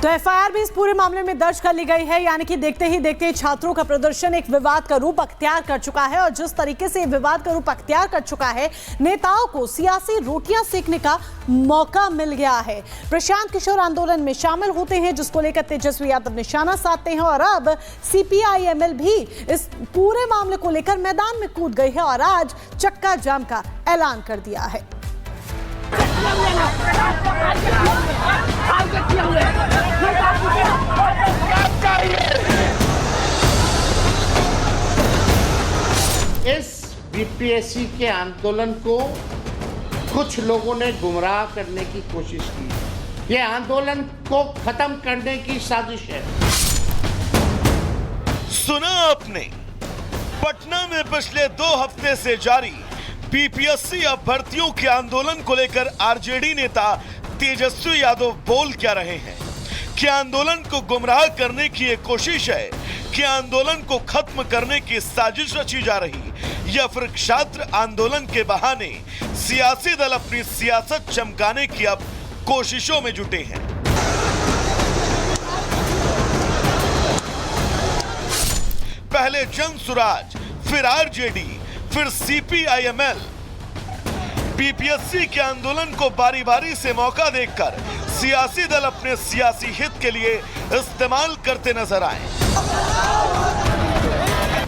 तो एफआईआर भी इस पूरे मामले में दर्ज कर ली गई है, यानी कि देखते ही देखते छात्रों का प्रदर्शन एक विवाद का रूप अख्तियार कर चुका है। और जिस तरीके से विवाद का रूप अख्तियार कर चुका है, नेताओं को सियासी रोटियां सेकने का मौका मिल गया है। प्रशांत किशोर आंदोलन में शामिल होते हैं, जिसको लेकर तेजस्वी यादव निशाना साधते हैं, और अब सीपीआई-एमएल भी इस पूरे मामले को लेकर मैदान में कूद गई है और आज चक्का जाम का ऐलान कर दिया है। इस बीपीएससी के आंदोलन को कुछ लोगों ने गुमराह करने की कोशिश की। यह आंदोलन को खत्म करने की साजिश है। सुना आपने, पटना में पिछले 2 हफ्ते से जारी बीपीएससी अभ्यर्थियों के आंदोलन को लेकर आरजेडी नेता तेजस्वी यादव बोल क्या रहे हैं? क्या आंदोलन को गुमराह करने की एक कोशिश है? क्या आंदोलन को खत्म करने की साजिश रची जा रही, या फिर छात्र आंदोलन के बहाने सियासी दल अपनी सियासत चमकाने की अब कोशिशों में जुटे हैं? पहले जन सुराज, फिर आरजेडी, फिर सीपीआई-एमएल बीपीएससी के आंदोलन को बारी बारी से मौका देखकर सियासी दल अपने सियासी हित के लिए इस्तेमाल करते नजर आए।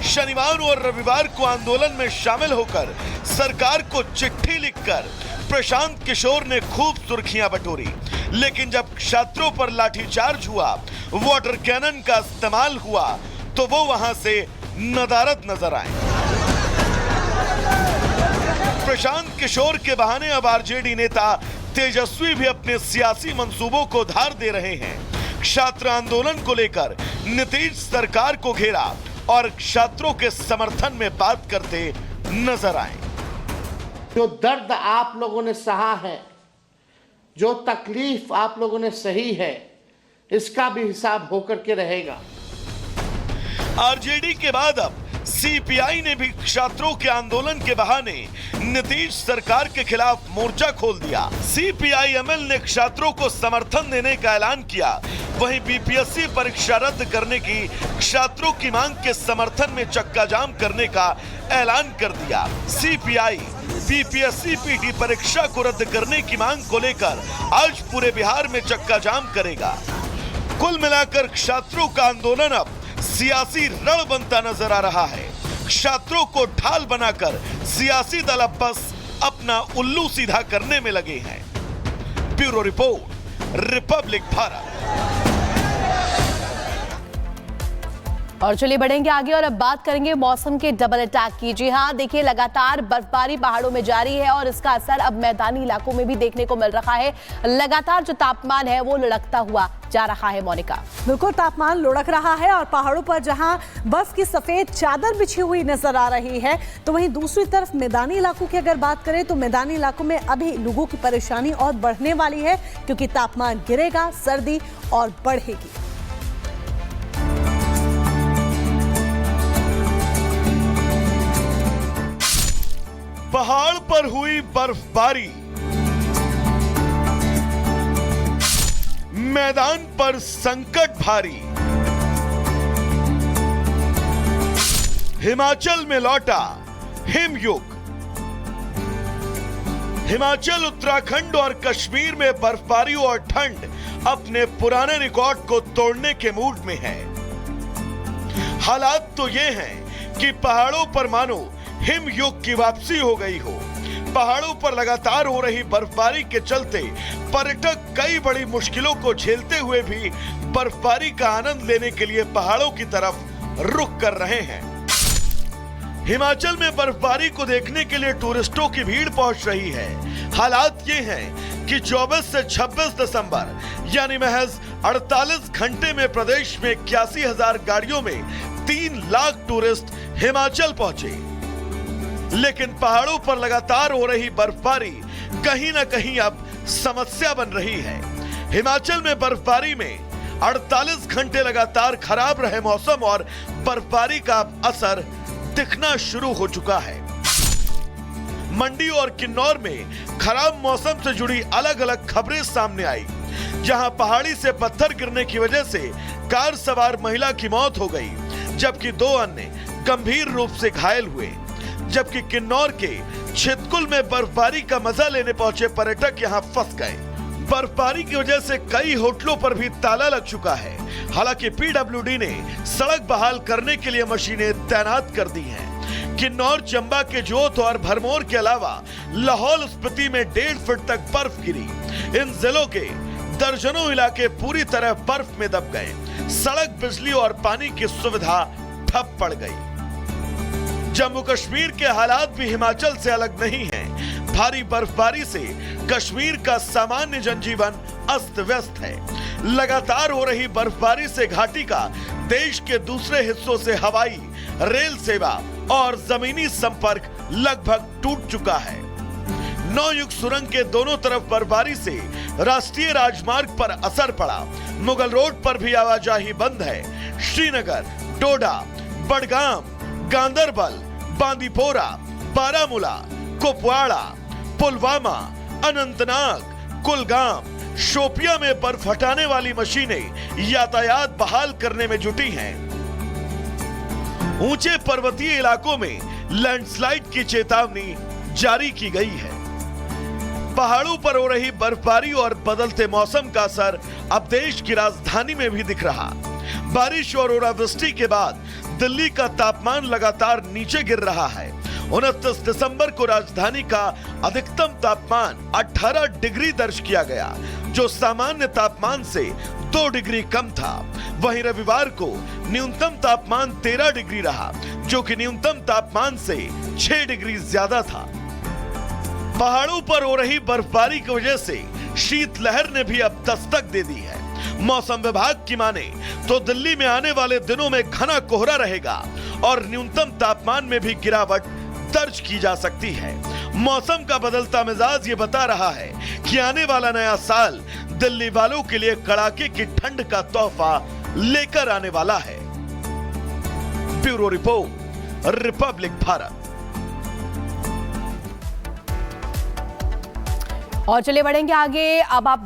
शनिवार और रविवार को आंदोलन में शामिल होकर सरकार को चिट्ठी लिखकर प्रशांत किशोर ने खूब सुर्खियां बटोरी, लेकिन जब छात्रों पर लाठीचार्ज हुआ, वाटर कैनन का इस्तेमाल हुआ, तो वो वहां से नदारद नजर आए। प्रशांत किशोर के बहाने अब आरजेडी नेता तेजस्वी भी अपने सियासी मंसूबों को धार दे रहे हैं। छात्र आंदोलन को लेकर नीतीश सरकार को घेरा और छात्रों के समर्थन में बात करते नजर आए। जो दर्द आप लोगों ने सहा है, जो तकलीफ आप लोगों ने सही है, इसका भी हिसाब होकर के रहेगा। आरजेडी के बाद अब सीपीआई ने भी छात्रों के आंदोलन के बहाने नीतीश सरकार के खिलाफ मोर्चा खोल दिया। सीपीआई-एमएल ने छात्रों को समर्थन देने का ऐलान किया, वहीं बीपीएससी परीक्षा रद्द करने की छात्रों की मांग के समर्थन में चक्का जाम करने का ऐलान कर दिया। सीपीआई बीपीएससी पीटी परीक्षा को रद्द करने की मांग को लेकर आज पूरे बिहार में चक्का जाम करेगा। कुल मिलाकर छात्रों का आंदोलन अब सियासी रण बनता नजर आ रहा है। छात्रों को ढाल बनाकर सियासी दल अब बस अपना उल्लू सीधा करने में लगे हैं। Bureau report, Republic Bharat. और चलिए बढ़ेंगे आगे और अब बात करेंगे मौसम के डबल अटैक की। जी हाँ, देखिए लगातार बर्फबारी पहाड़ों में जारी है और इसका असर अब मैदानी इलाकों में भी देखने को मिल रहा है। लगातार जो तापमान है वो लुढ़कता हुआ जा रहा है। मोनिका, बिल्कुल तापमान लुढ़क रहा है और पहाड़ों पर जहां बर्फ की सफेद चादर बिछी हुई नजर आ रही है, तो वहीं दूसरी तरफ मैदानी इलाकों की अगर बात करें तो मैदानी इलाकों में अभी लोगों की परेशानी और बढ़ने वाली है, क्योंकि तापमान गिरेगा, सर्दी और बढ़ेगी। पहाड़ पर हुई बर्फबारी, मैदान पर संकट भारी। हिमाचल में लौटा हिमयुग। हिमाचल, उत्तराखंड और कश्मीर में बर्फबारी और ठंड अपने पुराने रिकॉर्ड को तोड़ने के मूड में है। हालात तो ये हैं कि पहाड़ों पर मानो हिमयुग की वापसी हो गई हो। पहाड़ों पर लगातार हो रही बर्फबारी के चलते पर्यटक कई बड़ी मुश्किलों को झेलते हुए भी बर्फबारी का आनंद लेने के लिए पहाड़ों की तरफ रुख कर रहे हैं। हिमाचल में बर्फबारी को देखने के लिए टूरिस्टों की भीड़ पहुंच रही है। हालात ये हैं कि 24 से 26 दिसंबर यानी महज 48 घंटे में प्रदेश में 81,000 गाड़ियों में 3 लाख टूरिस्ट हिमाचल पहुंचे। लेकिन पहाड़ों पर लगातार हो रही बर्फबारी कहीं ना कहीं अब समस्या बन रही है। हिमाचल में बर्फबारी में 48 घंटे लगातार खराब रहे मौसम और बर्फबारी का असर दिखना शुरू हो चुका है। मंडी और किन्नौर में खराब मौसम से जुड़ी अलग अलग खबरें सामने आई। जहां पहाड़ी से पत्थर गिरने की वजह से कार सवार महिला की मौत हो गई, जबकि 2 अन्य गंभीर रूप से घायल हुए। जबकि किन्नौर के छितकुल में बर्फबारी का मजा लेने पहुंचे पर्यटक यहां फंस गए। बर्फबारी की वजह से कई होटलों पर भी ताला लग चुका है। हालांकि पीडब्ल्यूडी ने सड़क बहाल करने के लिए मशीनें तैनात कर दी हैं। किन्नौर, चंबा के जोत और भरमौर के अलावा लाहौल स्पीति में 1.5 फीट तक बर्फ गिरी। इन जिलों के दर्जनों इलाके पूरी तरह बर्फ में दब गए। सड़क, बिजली और पानी की सुविधा ठप पड़ गई। जम्मू कश्मीर के हालात भी हिमाचल से अलग नहीं हैं। भारी बर्फबारी से कश्मीर का सामान्य जनजीवन अस्त व्यस्त है। लगातार हो रही बर्फबारी से घाटी का देश के दूसरे हिस्सों से हवाई, रेल सेवा और जमीनी संपर्क लगभग टूट चुका है। नौयुग सुरंग के दोनों तरफ बर्फबारी से राष्ट्रीय राजमार्ग पर असर पड़ा। मुगल रोड पर भी आवाजाही बंद है। श्रीनगर, डोडा, बडगाम, गांदरबल, बांदीपोरा, बारामूला, कुपवाड़ा, पुलवामा, अनंतनाग, कुलगाम, शोपिया में बर्फ हटाने वाली मशीनें यातायात बहाल करने में जुटी हैं। ऊंचे पर्वतीय इलाकों में लैंडस्लाइड की चेतावनी जारी की गई है। पहाड़ों पर हो रही बर्फबारी और बदलते मौसम का असर अब देश की राजधानी में भी दिख रहा। बारिश और ओलावृष्टि के बाद दिल्ली का तापमान लगातार नीचे गिर रहा है। 29 दिसंबर को राजधानी का अधिकतम तापमान 18 डिग्री दर्ज किया गया, जो सामान्य तापमान से 2 डिग्री कम था। वहीं रविवार को न्यूनतम तापमान 13 डिग्री रहा, जो कि न्यूनतम तापमान से 6 डिग्री ज्यादा था। पहाड़ों पर हो रही बर्फबारी की वजह से शीतलहर ने भी अब दस्तक दे दी है। मौसम विभाग की माने तो दिल्ली में आने वाले दिनों में घना कोहरा रहेगा और न्यूनतम तापमान में भी गिरावट दर्ज की जा सकती है। मौसम का बदलता मिजाज ये बता रहा है कि आने वाला नया साल दिल्ली वालों के लिए कड़ाके की ठंड का तोहफा लेकर आने वाला है। Bureau report, Republic Bharat. और चलिए बढ़ेंगे आगे। अब आप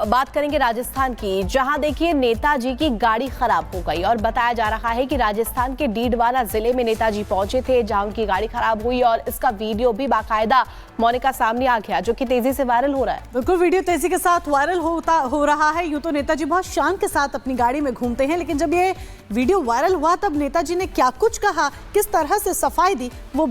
बात करेंगे राजस्थान की, जहां देखिए नेताजी की गाड़ी खराब हो गई और बताया जा रहा है कि राजस्थान के डीडवाना जिले में नेताजी पहुंचे थे, जहां उनकी गाड़ी खराब हुई और इसका वीडियो भी बाकायदा मोनिका सामने आ गया, जो कि तेजी से वायरल हो रहा है। बिल्कुल, वीडियो तेजी के साथ वायरल हो रहा है। यूं तो नेताजी बहुत शान के साथ अपनी गाड़ी में घूमते हैं, लेकिन जब ये वीडियो वायरल हुआ तब नेताजी ने क्या कुछ कहा, किस तरह से सफाई दी, वो